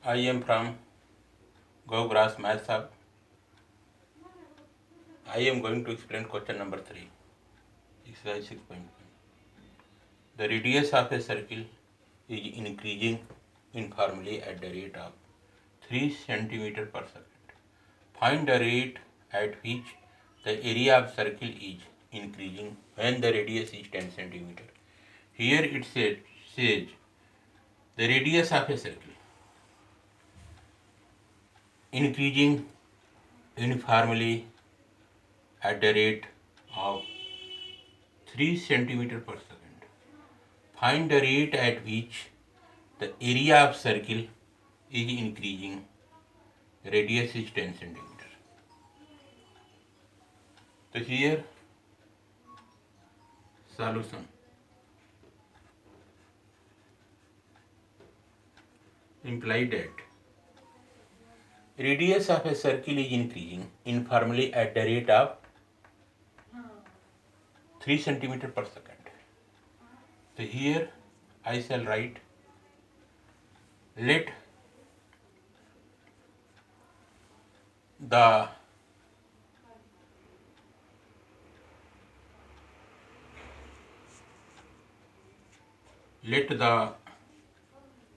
I am from Gogras Math Hub. I am going to explain question number 3, exercise 6.1. The radius of a circle is increasing uniformly at the rate of 3 centimeter per second. Find the rate at which the area of circle is increasing when the radius is 10 centimeter. Here it says the radius of a circle increasing uniformly at the rate of 3 centimeter per second. Find the rate at which the area of circle is increasing. Radius is 10 centimeter. So here solution. Imply that radius of a circle is increasing uniformly at the rate of 3 centimeter per second. So here I shall write, let the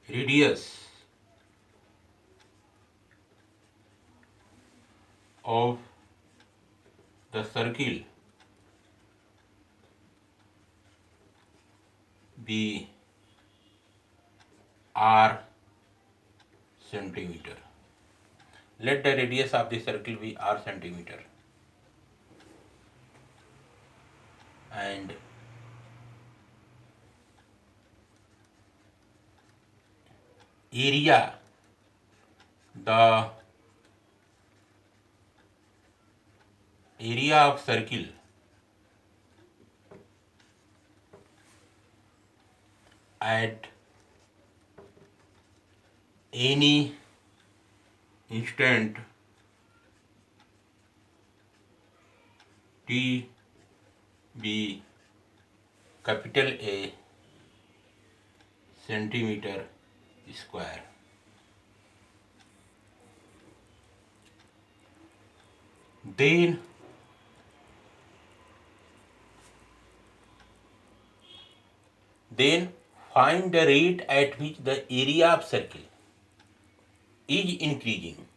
radius of the circle be r centimeter. Let the radius of the circle be r centimeter, and area, the area of circle at any instant t be capital A centimeter square. Then find the rate at which the area of circle is increasing.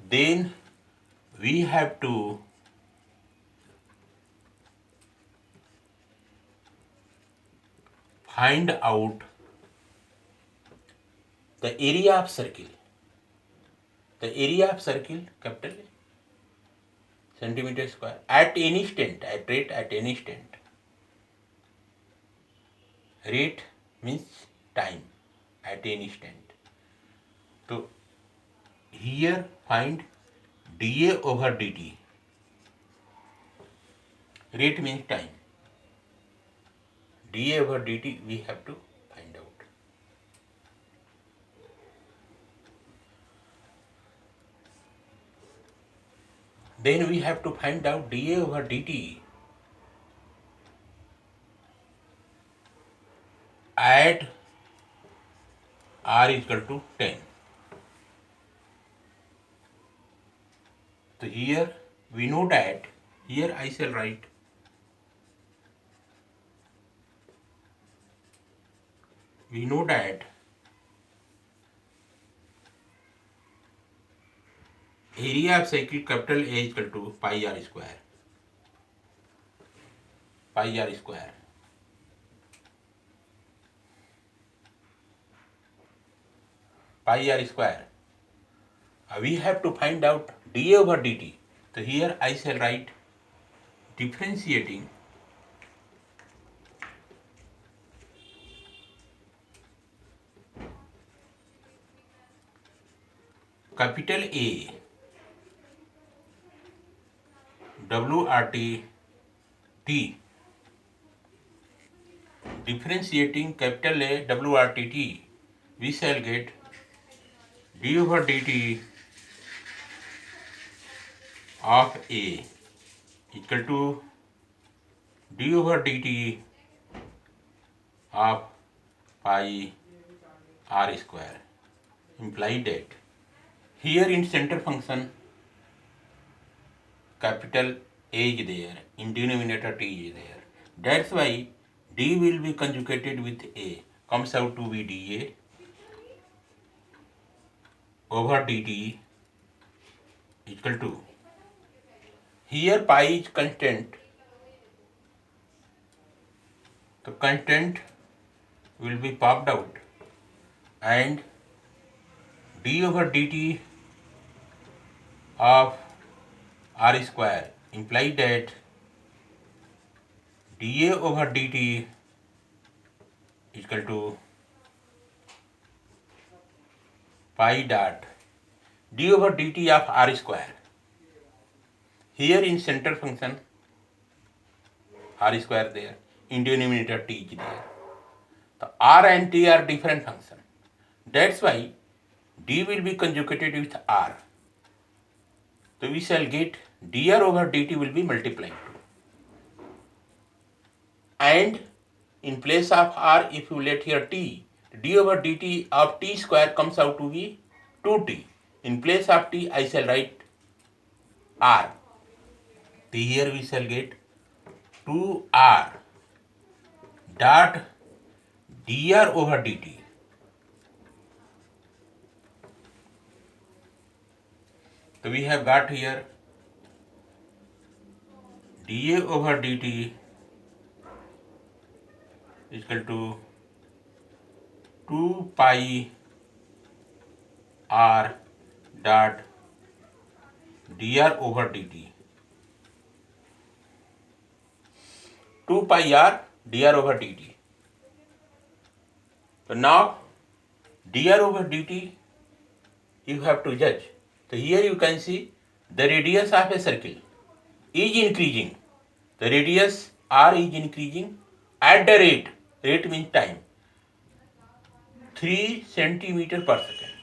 Then we have to find out the area of circle. The area of circle, capital A, centimeter square, at any instant, at rate at any instant. Rate means time, at any instant. So here find dA over dt. Rate means time. dA over dt we have to find out. Then we have to find out dA over dt at r is equal to 10. So here we know that, here I shall write we know that area of circle capital A is equal to pi r square. Pi r square. Pi r square. We have to find out dA over dt. So here I shall write differentiating capital A WRT T, differentiating capital A WRT T, we shall get d over dt of A equal to d over dt of pi r square. imply that here in center function capital A is there, in denominator T is there. That's why D will be conjugated with A, comes out to be dA over dt equal to, here pi is constant, the constant will be popped out, and d over dt of r square imply that dA over dt equal to pi dot d over dt of r square. Here in center function r square there, in denominator t is there. The r and t are different function. That's why d will be conjugated with r. So we shall get dr over dt will be multiplied. And in place of r, if you let here t, d over dt of t square comes out to be 2t. In place of t, I shall write r. So here we shall get 2r dot dr over dt. So we have got here dA over dt is equal to 2 pi r dot dr over dt. 2 pi r dr over dt. So now dr over dt you have to judge. So here you can see the radius of a circle is increasing. The radius r is increasing at the rate means time, 3 centimeter per second.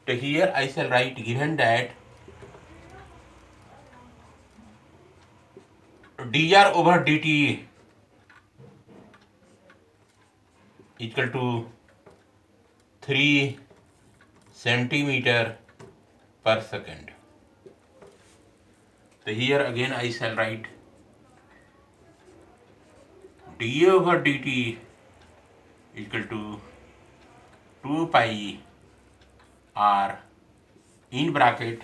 So here I shall write, given that dr over dt equal to 3 centimeter per second. So here again I shall write dA over dt equal to 2 pi r in bracket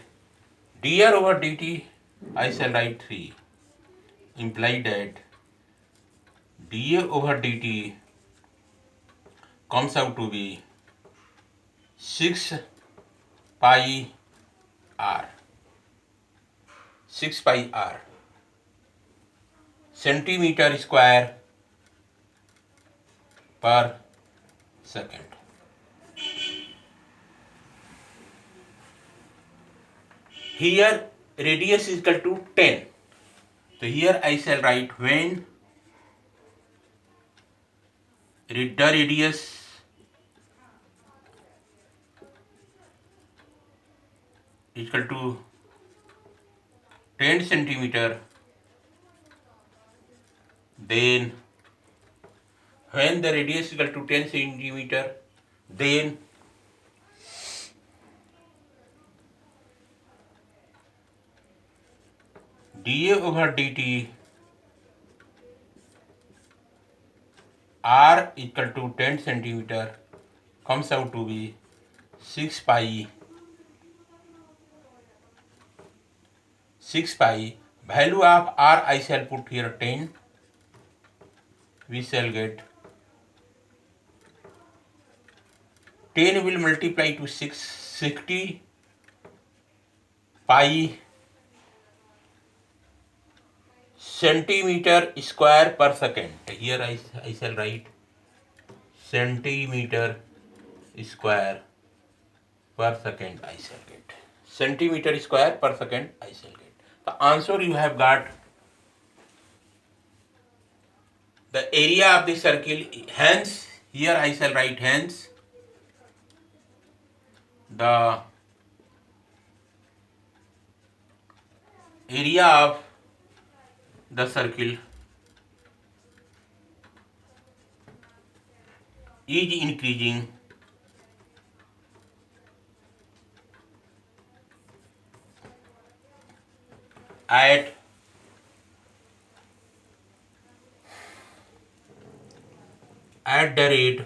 dr over dt I shall write 3, imply that dA over dt comes out to be 6 pi r, 6 pi r centimeter square per second. Here radius is equal to 10. So here I shall write, when the radius is equal to 10 centimeter, then when the radius is equal to 10 centimeter, then dA over dt r equal to 10 centimeter comes out to be 6 pi value of r I shall put here 10. We shall get 10 will multiply to 60 pi centimeter square per second. Here I shall write centimeter square per second I shall get. Centimeter square per second I shall get. The answer you have got the area of the circle. Hence, here I shall write, hence the area of the circle is increasing at the rate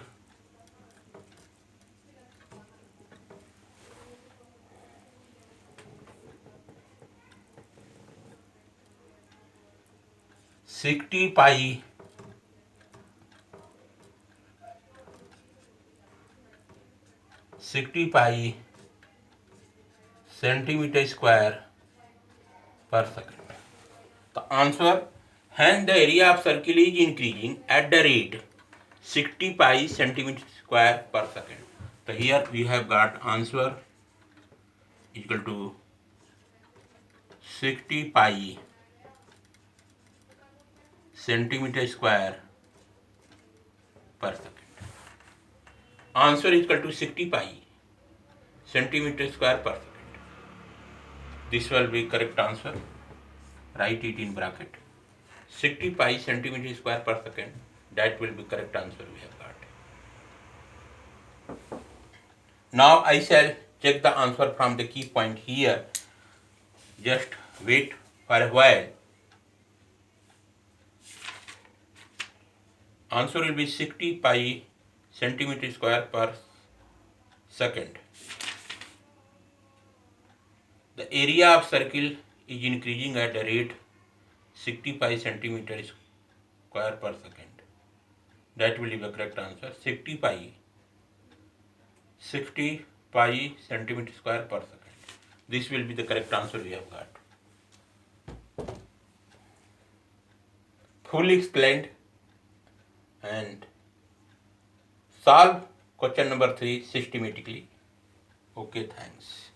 60 pi centimeter square per second. The answer, hence the area of circle is increasing at the rate 60 pi centimeter square per second. So here we have got answer equal to 60 pi centimeter square per second. Answer is equal to 60 pi centimeter square per second. This will be correct answer. Write it in bracket. 60 pi centimeter square per second. That will be correct answer we have got. Now I shall check the answer from the key point here. Just wait for a while. Answer will be 60 pi centimeter square per second. The area of circle is increasing at the rate 60 pi centimeter square per second. That will be the correct answer. 60 pi centimeter square per second. This will be the correct answer we have got. Fully explained, and solve question number 3 systematically. Okay, thanks.